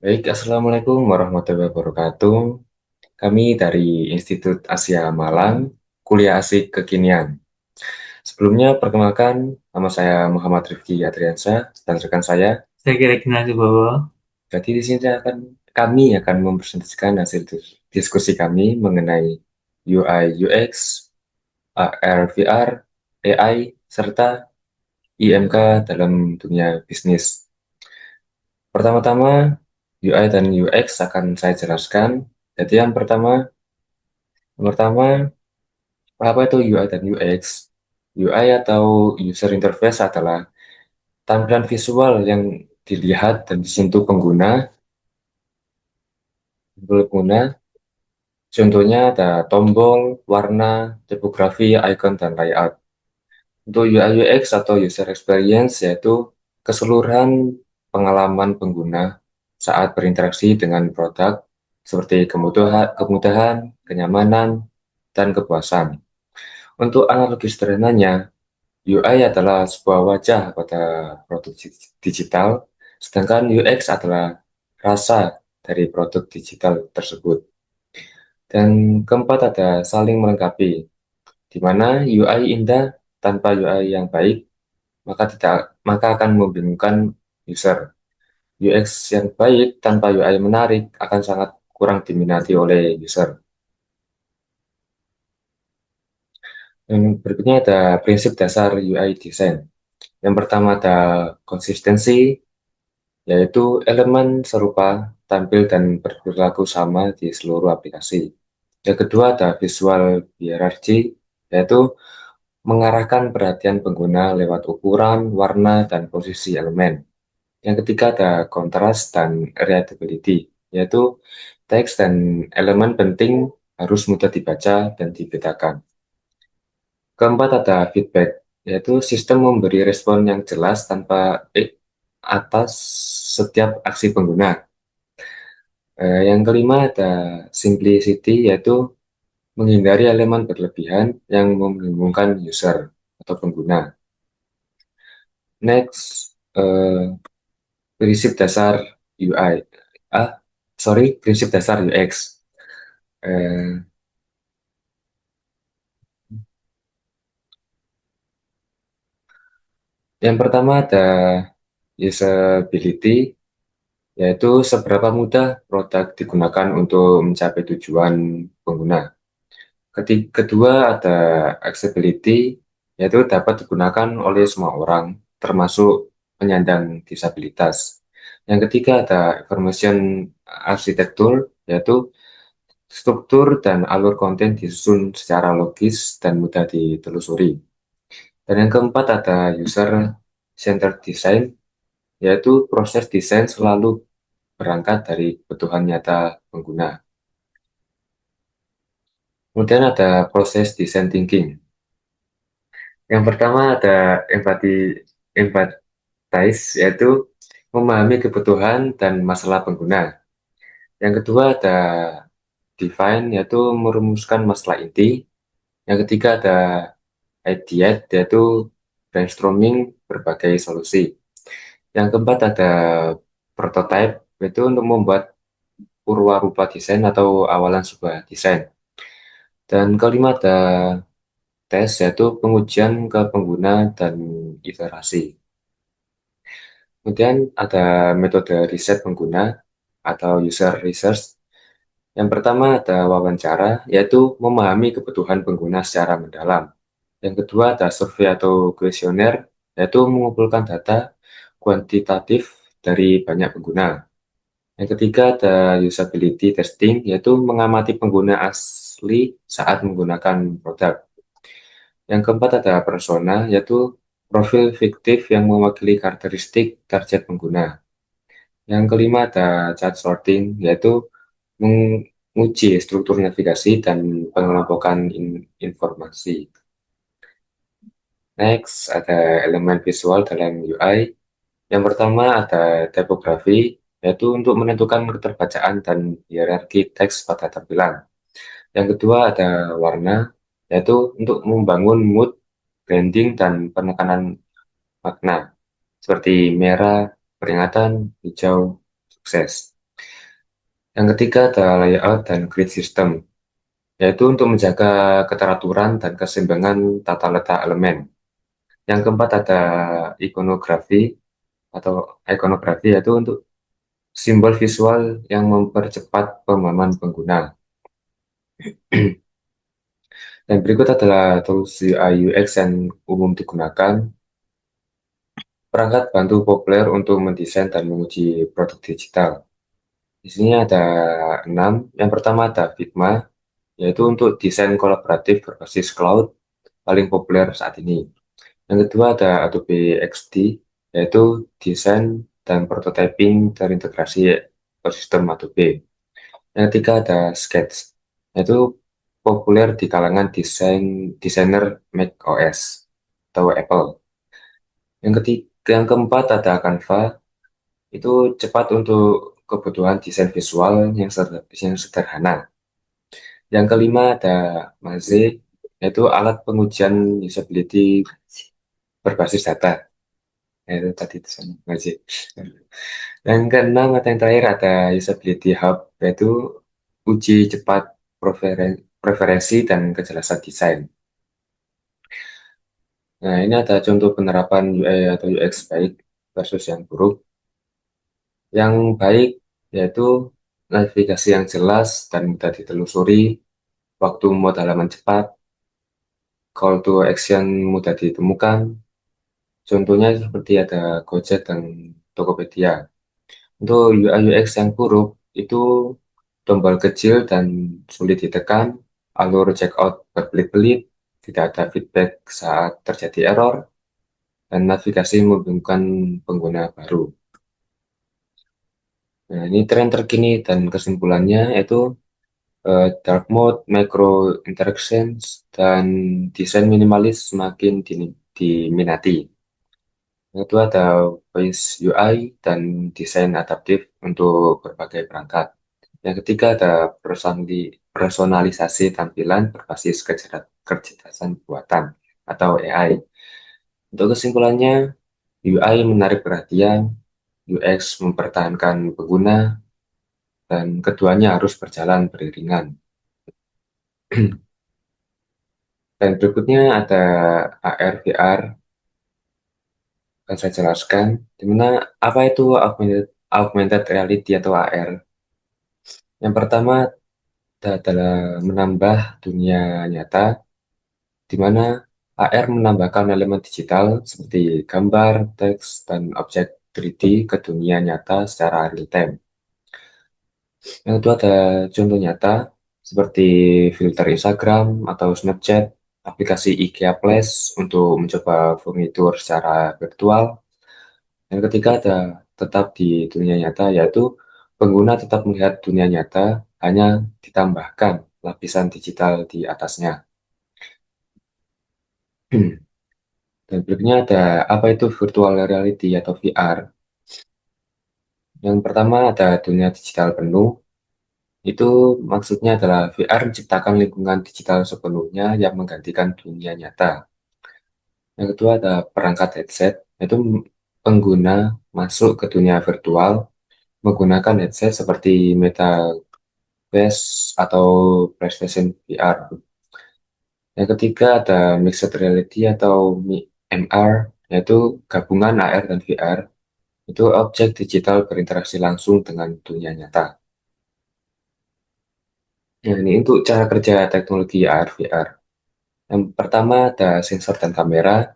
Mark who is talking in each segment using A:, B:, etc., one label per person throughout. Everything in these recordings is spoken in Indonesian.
A: Baik, Assalamualaikum warahmatullahi wabarakatuh. Kami dari Institut Asia Malang, kuliah asik kekinian. Sebelumnya, perkenalkan, nama saya Muhammad Rifki Adriansa dan rekan saya.
B: Saya kira-kira Bowo.
A: Jadi di sini kami akan mempresentasikan hasil diskusi kami mengenai UI UX, AR VR, AI, serta IMK dalam dunia bisnis. Pertama-tama, UI dan UX akan saya jelaskan. Jadi yang pertama, apa itu UI dan UX? UI atau User Interface adalah tampilan visual yang dilihat dan disentuh pengguna. Contohnya ada tombol, warna, tipografi, icon, dan layout. Untuk UI UX atau User Experience yaitu keseluruhan pengalaman pengguna saat berinteraksi dengan produk seperti kemudahan, kenyamanan, dan kepuasan. Untuk analogi sederhananya, UI adalah sebuah wajah pada produk digital, sedangkan UX adalah rasa dari produk digital tersebut. Dan keempat ada saling melengkapi, di mana UI indah tanpa UI yang baik, maka akan membingungkan user. UX yang baik tanpa UI menarik akan sangat kurang diminati oleh user. Dan berikutnya ada prinsip dasar UI design. Yang pertama ada konsistensi, yaitu elemen serupa tampil dan berperilaku sama di seluruh aplikasi. Yang kedua ada visual hierarchy, yaitu mengarahkan perhatian pengguna lewat ukuran, warna, dan posisi elemen. Yang ketiga ada kontras dan readability, yaitu teks dan elemen penting harus mudah dibaca dan dibedakan. Keempat ada feedback, yaitu sistem memberi respon yang jelas tanpa atas setiap aksi pengguna. Yang kelima ada simplicity, yaitu menghindari elemen berlebihan yang membingungkan user atau pengguna. Next, prinsip dasar UI. Prinsip dasar UX. Eh, yang pertama ada usability, yaitu seberapa mudah produk digunakan untuk mencapai tujuan pengguna. Kedua ada accessibility, yaitu dapat digunakan oleh semua orang, termasuk penyandang disabilitas. Yang ketiga ada information architecture, yaitu struktur dan alur konten disusun secara logis dan mudah ditelusuri. Dan yang keempat ada user-centered design, yaitu proses desain selalu berangkat dari kebutuhan nyata pengguna. Kemudian ada proses design thinking. Yang pertama ada empathize, yaitu memahami kebutuhan dan masalah pengguna. Yang kedua ada define, yaitu merumuskan masalah inti. Yang ketiga ada ideate, yaitu brainstorming berbagai solusi. Yang keempat ada prototype, yaitu untuk membuat purwarupa desain atau awalan sebuah desain. Dan kelima ada tes, yaitu pengujian ke pengguna dan iterasi. Kemudian ada metode riset pengguna atau user research. Yang pertama ada wawancara, yaitu memahami kebutuhan pengguna secara mendalam. Yang kedua ada survei atau kuesioner, yaitu mengumpulkan data kuantitatif dari banyak pengguna. Yang ketiga ada usability testing, yaitu mengamati pengguna asli saat menggunakan produk. Yang keempat ada persona, yaitu profil fiktif yang mewakili karakteristik target pengguna. Yang kelima ada chart sorting, yaitu menguji struktur navigasi dan pengelompokan informasi. Next, ada elemen visual dalam UI. Yang pertama ada typography, yaitu untuk menentukan keterbacaan dan hierarki teks pada tampilan. Yang kedua ada warna, yaitu untuk membangun mood, branding, dan penekanan makna, seperti merah, peringatan, hijau, sukses. Yang ketiga ada layout dan grid system, yaitu untuk menjaga keteraturan dan keseimbangan tata letak elemen. Yang keempat ada ikonografi atau ikonografi, yaitu untuk simbol visual yang mempercepat pemahaman pengguna. Dan berikut adalah tools UI UX yang umum digunakan. Perangkat bantu populer untuk mendesain dan menguji produk digital. Di sini ada 6. Yang pertama ada Figma, yaitu untuk desain kolaboratif berbasis cloud paling populer saat ini. Yang kedua ada Adobe XD, yaitu desain dan prototyping terintegrasi ekosistem Adobe. Yang ketiga ada Sketch, yaitu populer di kalangan desainer Mac OS atau Apple. Yang keempat ada Canva, itu cepat untuk kebutuhan desain visual yang sederhana. Yang kelima ada Maze, yaitu alat pengujian usability berbasis data. Itu tadi desain Maze. Yang keenam atau yang terakhir ada Usability Hub, yaitu uji cepat preferensi dan kejelasan desain. Nah, ini ada contoh penerapan UI atau UX baik versus yang buruk. Yang baik yaitu navigasi yang jelas dan mudah ditelusuri, waktu membuat halaman cepat, call to action mudah ditemukan. Contohnya seperti ada Gojek dan Tokopedia. Untuk UI UX yang buruk itu tombol kecil dan sulit ditekan, alur checkout berbelit-belit, tidak ada feedback saat terjadi error, dan navigasi membingungkan pengguna baru. Nah, ini tren terkini dan kesimpulannya yaitu dark mode, micro interactions, dan desain minimalis semakin diminati. Yang kedua ada voice UI dan desain adaptif untuk berbagai perangkat. Yang ketiga ada personalisasi tampilan berbasis kecerdasan buatan atau AI. Untuk kesimpulannya, UI menarik perhatian, UX mempertahankan pengguna, dan keduanya harus berjalan beriringan. Dan berikutnya ada AR, VR, akan saya jelaskan. Dimana apa itu augmented reality atau AR? Yang pertama adalah menambah dunia nyata, di mana AR menambahkan elemen digital seperti gambar, teks, dan objek 3D ke dunia nyata secara real time. Yang kedua ada contoh nyata seperti filter Instagram atau Snapchat, aplikasi IKEA Place untuk mencoba furnitur secara virtual. Yang ketiga ada tetap di dunia nyata, yaitu pengguna tetap melihat dunia nyata, hanya ditambahkan lapisan digital di atasnya. Dan berikutnya ada apa itu virtual reality atau VR. Yang pertama ada dunia digital penuh. Itu maksudnya adalah VR menciptakan lingkungan digital sepenuhnya yang menggantikan dunia nyata. Yang kedua ada perangkat headset, yaitu pengguna masuk ke dunia virtual menggunakan headset seperti Quest atau PlayStation VR. Yang ketiga ada mixed reality atau MR, yaitu gabungan AR dan VR. Itu objek digital berinteraksi langsung dengan dunia nyata. Nah, ini untuk cara kerja teknologi AR VR. Yang pertama ada sensor dan kamera,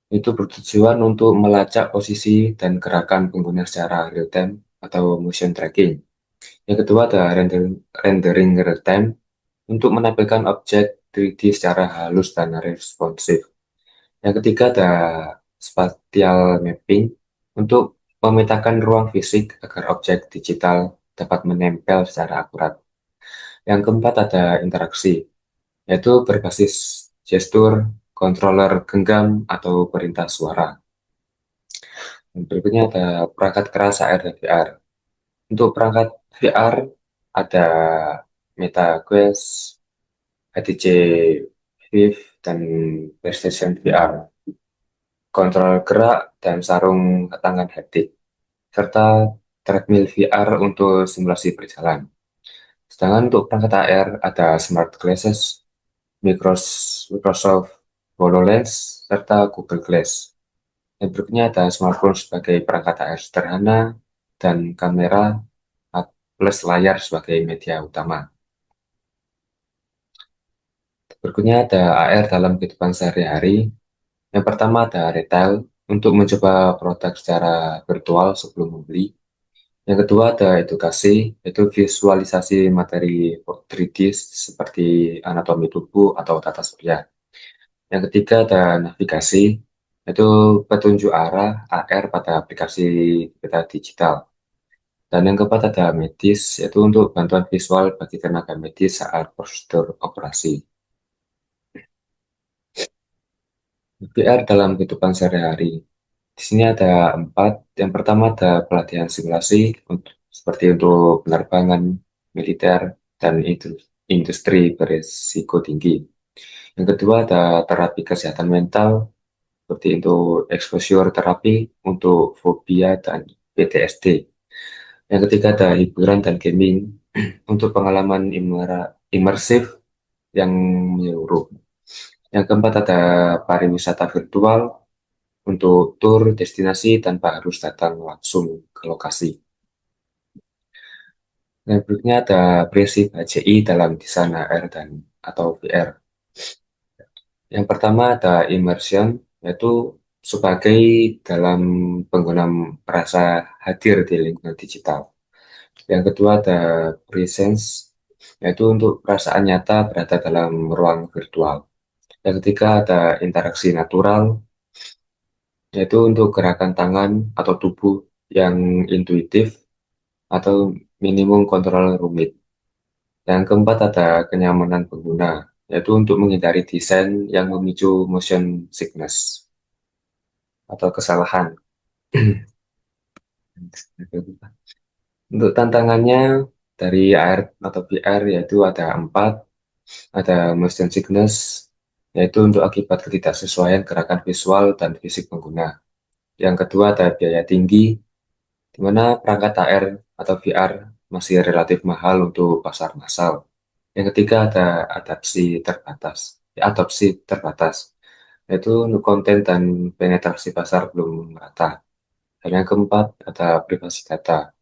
A: itu bertujuan untuk melacak posisi dan gerakan pengguna secara real time atau motion tracking. Yang kedua ada rendering real time untuk menampilkan objek 3D secara halus dan responsif. Yang ketiga ada spatial mapping untuk memetakan ruang fisik agar objek digital dapat menempel secara akurat. Yang keempat ada interaksi, yaitu berbasis gestur, controller genggam, atau perintah suara. Dan berikutnya ada perangkat keras AR dan VR. Untuk perangkat VR ada Meta Quest, HTC Vive, dan PlayStation VR, kontrol gerak dan sarung tangan haptik, serta treadmill VR untuk simulasi berjalan. Sedangkan untuk perangkat AR ada smart glasses, Microsoft HoloLens, serta Google Glass. Yang berikutnya ada smartphone sebagai perangkat AR sederhana dan kamera plus layar sebagai media utama. Berikutnya ada AR dalam kehidupan sehari-hari. Yang pertama ada retail untuk mencoba produk secara virtual sebelum membeli. Yang kedua ada edukasi, yaitu visualisasi materi 3D seperti anatomi tubuh atau tata surya. Yang ketiga ada navigasi, yaitu petunjuk arah AR pada aplikasi peta digital. Dan yang keempat ada medis, yaitu untuk bantuan visual bagi tenaga medis saat prosedur operasi. VR dalam kehidupan sehari-hari. Di sini ada empat. Yang pertama ada pelatihan simulasi seperti untuk penerbangan militer dan industri berisiko tinggi. Yang kedua ada terapi kesehatan mental seperti untuk exposure terapi untuk fobia dan PTSD. Yang ketiga ada hiburan dan gaming untuk pengalaman imersif yang menyeluruh. Yang keempat ada pariwisata virtual untuk tur destinasi tanpa harus datang langsung ke lokasi. Yang berikutnya ada prinsip HCI dalam desain AR dan atau VR. Yang pertama ada immersion, yaitu sebagai dalam pengguna merasa hadir di lingkungan digital. Yang kedua ada presence, yaitu untuk perasaan nyata berada dalam ruang virtual. Yang ketiga ada interaksi natural, yaitu untuk gerakan tangan atau tubuh yang intuitif atau minimum kontrol rumit. Yang keempat ada kenyamanan pengguna, yaitu untuk menghindari desain yang memicu motion sickness atau kesalahan. Untuk tantangannya dari AR atau VR yaitu ada empat, ada motion sickness, yaitu untuk akibat ketidaksesuaian gerakan visual dan fisik pengguna. Yang kedua ada biaya tinggi, di mana perangkat AR atau VR masih relatif mahal untuk pasar massal. Yang ketiga ada adopsi terbatas, yaitu untuk konten dan penetrasi pasar belum merata. Dan yang keempat ada privasi data,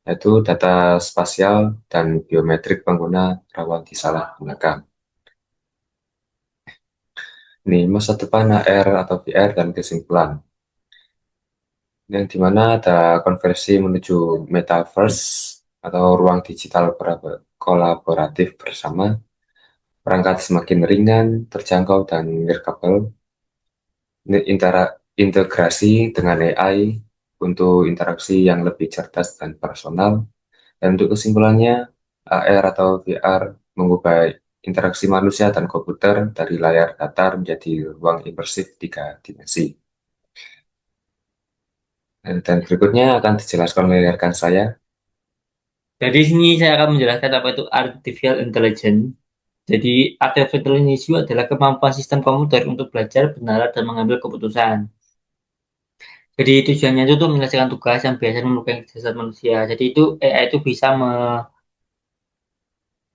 A: yaitu data spasial dan biometrik pengguna rawan disalahgunakan. Ini masa depan AR atau VR dan kesimpulan, yang dimana ada konversi menuju metaverse atau ruang digital kolaboratif bersama, perangkat semakin ringan, terjangkau, dan nirkabel, integrasi dengan AI untuk interaksi yang lebih cerdas dan personal. Dan untuk kesimpulannya, AR atau VR mengubah interaksi manusia dan komputer dari layar datar menjadi ruang imersif tiga dimensi. Dan berikutnya akan dijelaskan oleh rekan saya.
B: Jadi sini saya akan menjelaskan apa itu artificial intelligence. Jadi artificial intelligence itu adalah kemampuan sistem komputer untuk belajar, benar dan mengambil keputusan. Jadi tujuannya itu untuk menyelesaikan tugas yang biasanya memerlukan kecerdasan manusia. Jadi itu AI itu bisa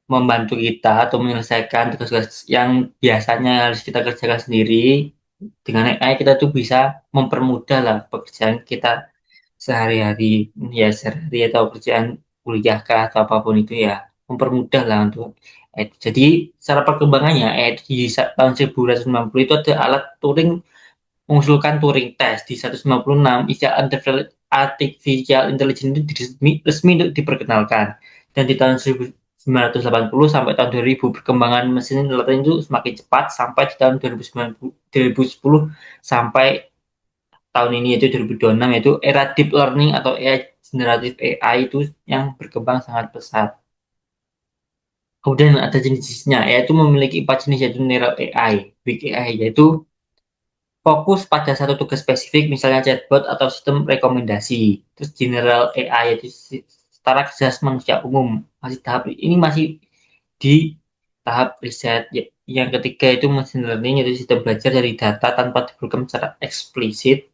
B: membantu kita atau menyelesaikan tugas-tugas yang biasanya harus kita kerjakan sendiri. Dengan AI kita tuh bisa mempermudah lah pekerjaan kita sehari-hari, ya sehari atau kerjaan kuliah kah atau apapun itu ya mempermudah lah untuk itu. Jadi secara perkembangannya itu di tahun 1990 itu ada alat Turing mengusulkan Turing Test di 196 istilah artificial intelligence itu resmi untuk diperkenalkan, dan di tahun 1980 sampai tahun 2000 perkembangan mesin learning itu semakin cepat sampai di tahun 2010 sampai tahun ini yaitu 2026, yaitu era deep learning atau AI generatif AI itu yang berkembang sangat pesat. Kemudian ada jenis-jenisnya, yaitu memiliki 4 jenis, yaitu neural AI, big AI, yaitu fokus pada satu tugas spesifik, misalnya chatbot atau sistem rekomendasi. Terus general AI, yaitu setara kecerdasan manusia umum. Masih tahap ini masih di tahap riset. Yang ketiga itu machine learning, yaitu sistem belajar dari data tanpa diprogram secara eksplisit.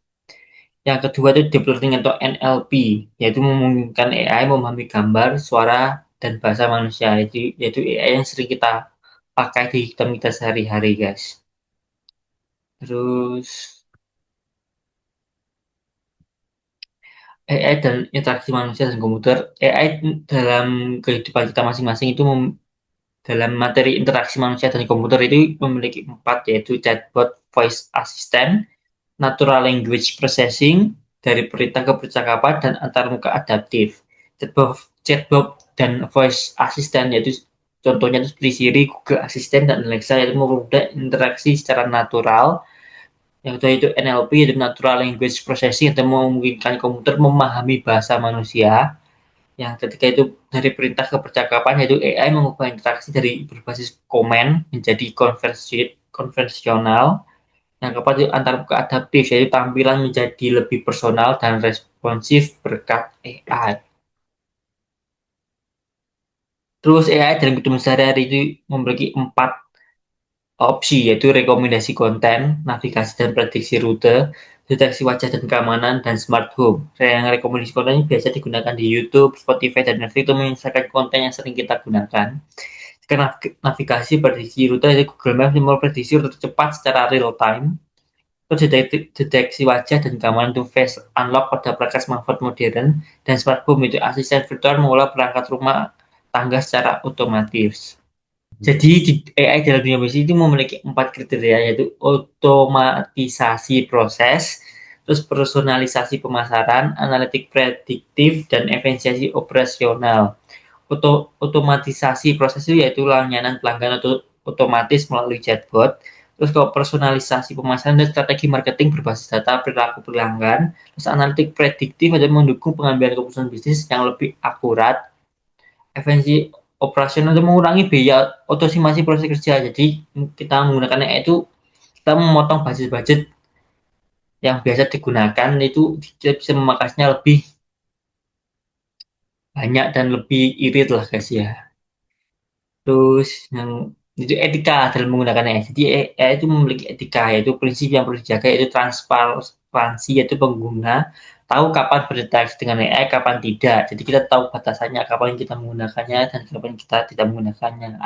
B: Yang kedua itu deep learning atau NLP, yaitu memungkinkan AI memahami gambar, suara, dan bahasa manusia. Yaitu AI yang sering kita pakai di hidup kita sehari-hari, guys. Terus AI dan interaksi manusia dan komputer. AI dalam kehidupan kita masing-masing itu dalam materi interaksi manusia dan komputer itu memiliki empat, yaitu chatbot, voice assistant, natural language processing, dari perintah ke percakapan, dan antarmuka adaptif. Chatbot dan voice assistant yaitu contohnya itu seperti Siri, Google Assistant, dan Alexa, yaitu mempermudah interaksi secara natural. Yang kedua itu NLP, yaitu Natural Language Processing, yang memungkinkan komputer memahami bahasa manusia. Yang ketiga itu dari perintah ke percakapan, yaitu AI mengubah interaksi dari berbasis komen menjadi konvensional. Yang keempat itu antarmuka adaptif, yaitu tampilan menjadi lebih personal dan responsif berkat AI. Terus AI dalam kehidupan sehari-hari itu memiliki empat opsi, yaitu rekomendasi konten, navigasi dan prediksi rute, deteksi wajah dan keamanan, dan smart home. Yang rekomendasi konten ini biasa digunakan di YouTube, Spotify, dan Netflix untuk menyesuaikan konten yang sering kita gunakan. Karena navigasi prediksi rute, yaitu Google Maps yang memprediksi rute cepat secara real time. Terus deteksi wajah dan keamanan itu face unlock pada perangkat smartphone modern, dan smart home itu asisten virtual mengolah perangkat rumah tangga secara otomatis. Jadi di AI dalam dunia bisnis itu memiliki empat kriteria, yaitu otomatisasi proses, terus personalisasi pemasaran, analitik prediktif, dan efisiensi operasional. Otomatisasi proses itu yaitu layanan pelanggan atau otomatis melalui chatbot. Terus kalau personalisasi pemasaran dan strategi marketing berbasis data perilaku pelanggan. Terus analitik prediktif untuk mendukung pengambilan keputusan bisnis yang lebih akurat. Efisiensi operasional itu mengurangi biaya otomatisasi proses kerja. Jadi kita menggunakannya itu kita memotong budget-budget yang biasa digunakan itu kita bisa memakasnya lebih banyak dan lebih irit lah guys ya. Terus yang itu etika dalam menggunakan AI. Jadi AI itu memiliki etika, yaitu prinsip yang perlu dijaga, yaitu transparansi, yaitu pengguna tahu kapan berinteraksi dengan AI, kapan tidak. Jadi kita tahu batasannya, kapan kita menggunakannya dan kapan kita tidak menggunakannya.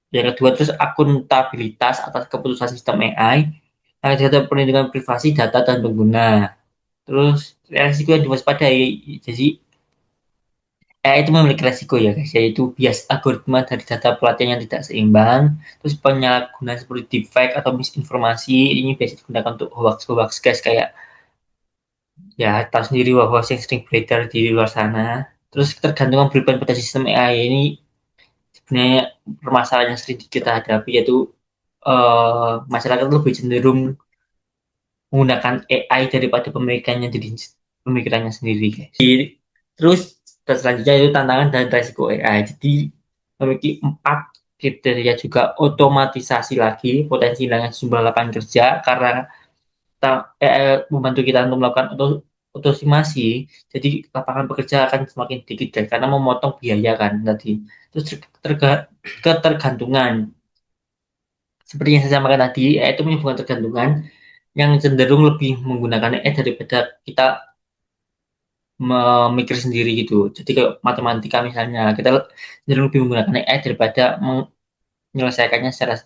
B: Yang kedua terus akuntabilitas atas keputusan sistem AI. Yang ketiga perlindungan privasi data dan pengguna. Terus resiko yang diwaspadai. Jadi AI itu memiliki resiko ya guys, yaitu bias algoritma dari data pelatihan yang tidak seimbang, terus penyalahgunaan seperti deepfake atau misinformasi, ini biasa digunakan untuk hoax-hoax guys, kayak ya tahu sendiri hoax yang sering beredar di luar sana. Terus ketergantungan berlebihan pada sistem AI ini sebenarnya permasalahan yang sering kita hadapi, yaitu masyarakat lebih cenderung menggunakan AI daripada pemikirannya sendiri guys. Terus selanjutnya itu tantangan dan resiko AI. Jadi memiliki empat kriteria juga, otomatisasi lagi, potensi hilangnya jumlah lapangan kerja karena AI membantu kita untuk melakukan otomatisasi. Jadi lapangan pekerja akan semakin sedikit kan, karena memotong biaya kan tadi. Terus ketergantungan. Seperti yang saya sampaikan tadi, AI itu menyebabkan tergantungan yang cenderung lebih menggunakan AI daripada kita memikir sendiri gitu. Jadi kayak matematika misalnya, kita cenderung lebih menggunakan AI daripada menyelesaikannya secara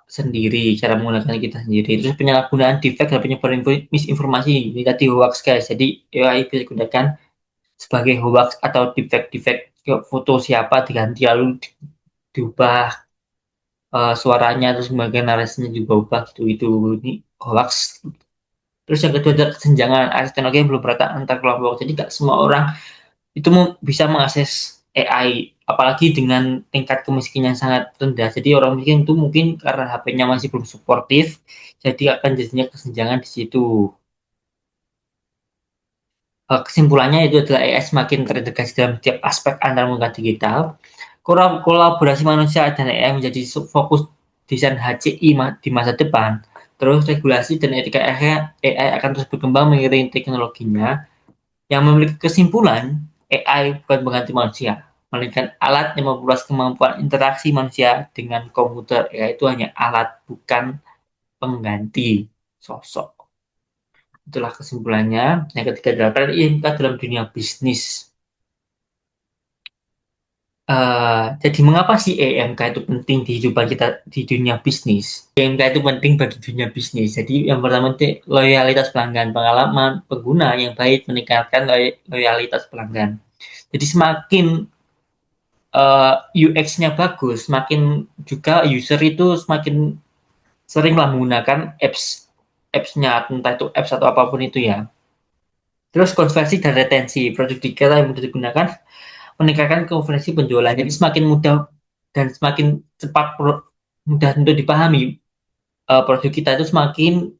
B: sendiri, cara menggunakan kita sendiri. Terus penyalahgunaan defect dan penyebaran misinformasi, ini tadi hoax guys. Jadi AI bisa digunakan sebagai hoax atau defect-defect foto siapa diganti lalu diubah suaranya, terus bagian narasinya juga ubah gitu. Itu ini hoax. Terus yang kedua adalah kesenjangan akses teknologi yang belum merata antar kelompok. Jadi nggak semua orang itu bisa mengakses AI, apalagi dengan tingkat kemiskinan yang sangat rendah. Jadi orang miskin itu mungkin karena HP-nya masih belum suportif, jadi akan jadinya kesenjangan di situ. Kesimpulannya itu adalah AI semakin terintegrasi dalam setiap aspek antar muka digital. Kolaborasi manusia dan AI menjadi fokus desain HCI di masa depan. Terus regulasi dan etika AI akan terus berkembang mengiringi teknologinya. Yang memiliki kesimpulan, AI bukan pengganti manusia, melainkan alat yang memperluas kemampuan interaksi manusia dengan komputer. AI itu hanya alat, bukan pengganti sosok. Itulah kesimpulannya. Yang ketiga adalah peran IMK dalam dunia bisnis. Jadi mengapa sih EMK itu penting di kehidupan kita di dunia bisnis? EMK itu penting bagi dunia bisnis. Jadi yang pertama itu loyalitas pelanggan, pengalaman pengguna yang baik meningkatkan loyalitas pelanggan. Jadi semakin UX-nya bagus, semakin juga user itu semakin seringlah menggunakan apps-nya, entah itu apps atau apapun itu ya. Terus konversi dan retensi produk digital yang mudah digunakan meningkatkan konversi penjualan. Jadi semakin mudah dan semakin cepat mudah untuk dipahami produk kita itu semakin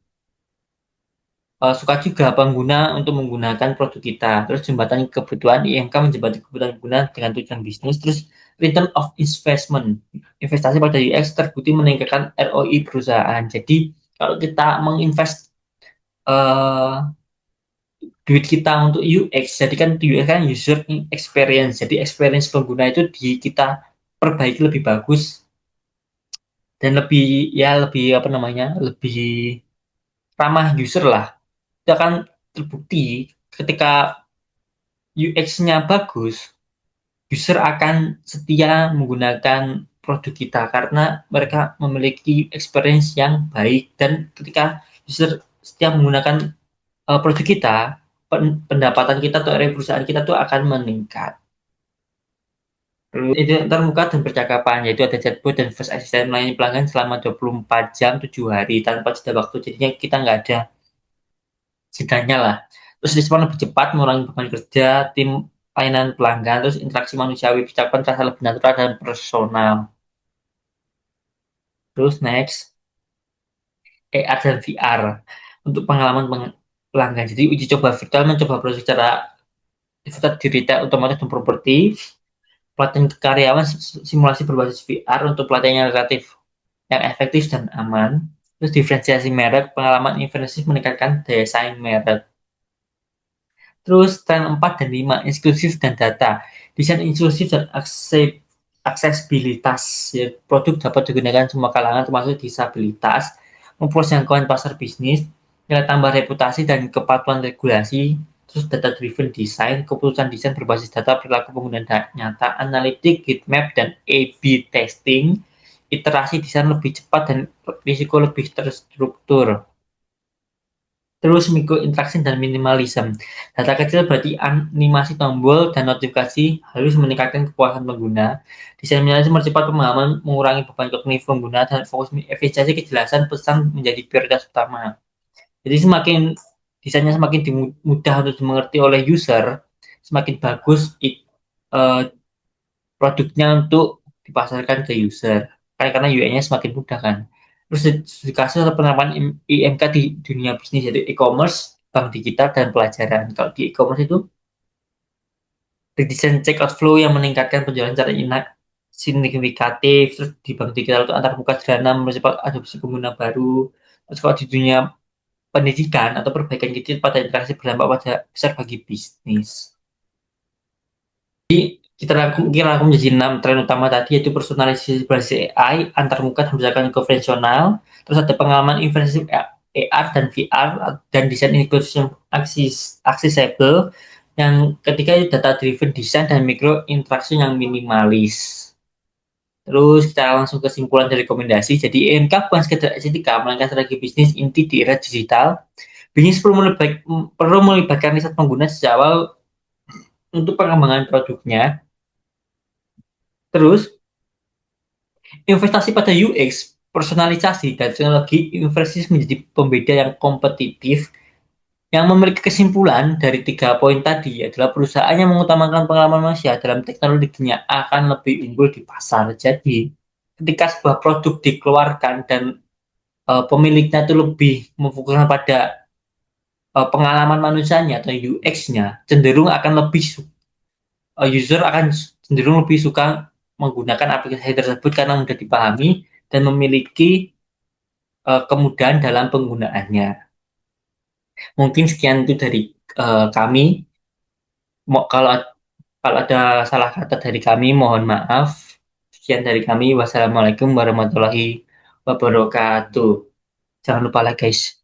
B: suka juga pengguna untuk menggunakan produk kita. Terus jembatan kebutuhan IMK menjembatani kebutuhan pengguna dengan tujuan bisnis. Terus return of investment, investasi pada UX terbukti meningkatkan ROI perusahaan. Jadi kalau kita menginvest uh, duit kita untuk UX, jadi kan UX kan user experience, jadi experience pengguna itu di kita perbaiki lebih bagus dan lebih ya lebih apa namanya lebih ramah user lah. Itu akan terbukti ketika UX-nya bagus, user akan setia menggunakan produk kita karena mereka memiliki experience yang baik dan ketika user setia menggunakan produk kita, pendapatan kita atau area perusahaan kita tuh akan meningkat. Itu terbuka dan percakapan, yaitu ada chatbot dan voice assistant melayani pelanggan selama 24 jam 7 hari tanpa jeda waktu. Jadinya kita nggak ada jedanya lah. Terus respon lebih cepat, mengurangi beban kerja, tim layanan pelanggan, terus interaksi manusiawi, percakapan terasa lebih natural dan personal. Terus next, AR dan VR untuk pengalaman pelanggan. Jadi uji coba virtual mencoba proses secara digital di retail, otomotif dan properti. Pelatihan karyawan simulasi berbasis VR untuk pelatihan yang relatif yang efektif dan aman. Terus diferensiasi merek, pengalaman investasi meningkatkan daya saing merek. Terus tren 4 dan 5, inklusif dan data. Desain inklusif dan aksesibilitas. Ya, produk dapat digunakan semua kalangan termasuk disabilitas. Memperluas jangkauan pasar bisnis, nilai tambah reputasi dan kepatuhan regulasi. Terus data driven design, keputusan desain berbasis data perilaku pengguna nyata, analitik, heat map, dan A/B testing. Iterasi desain lebih cepat dan risiko lebih terstruktur. Terus microinteraction dan minimalism. Data kecil berarti animasi tombol dan notifikasi harus meningkatkan kepuasan pengguna. Desain minimalisme mempercepat pemahaman, mengurangi beban kognitif pengguna, dan fokus efisiensi kejelasan pesan menjadi prioritas utama. Jadi semakin desainnya semakin mudah untuk dimengerti oleh user, semakin bagus produknya untuk dipasarkan ke user. Karena UI-nya semakin mudah kan. Terus dikasih penerapan IMK di dunia bisnis, yaitu e-commerce, bank digital, dan pelajaran. Kalau di e-commerce itu, redesign checkout flow yang meningkatkan penjualan secara signifikatif. Terus di bank digital itu antar muka sederhana, mempercepat adopsi pengguna baru. Terus kalau di dunia pendidikan atau perbaikan kecil pada interaksi berdampak pada besar bagi bisnis. Kita kira aku menjadi 6 tren utama tadi, yaitu personalisasi berbasis AI, antarmuka dan berdasarkan konvensional, terus ada pengalaman investasi AR dan VR, dan desain inklusif yang accessible, yang ketiga data driven design dan micro interaksi yang minimalis. Terus kita langsung kesimpulan dari rekomendasi. Jadi EMK bukan sekedar estetika, melainkan strategi bisnis inti di era digital. Bisnis perlu melibatkan riset pengguna sejak awal untuk pengembangan produknya. Terus investasi pada UX, personalisasi, dan teknologi investasi menjadi pembeda yang kompetitif. Yang memiliki kesimpulan dari 3 poin tadi adalah perusahaan yang mengutamakan pengalaman manusia dalam teknologinya akan lebih unggul di pasar. Jadi, ketika sebuah produk dikeluarkan dan pemiliknya itu lebih memfokuskan pada pengalaman manusianya atau UX-nya, cenderung akan lebih user akan cenderung lebih suka menggunakan aplikasi tersebut karena mudah dipahami dan memiliki kemudahan dalam penggunaannya. Mungkin sekian itu dari kami. Kalau kalau ada salah kata dari kami, mohon maaf. Sekian dari kami. Wassalamualaikum warahmatullahi wabarakatuh. Jangan lupa like guys.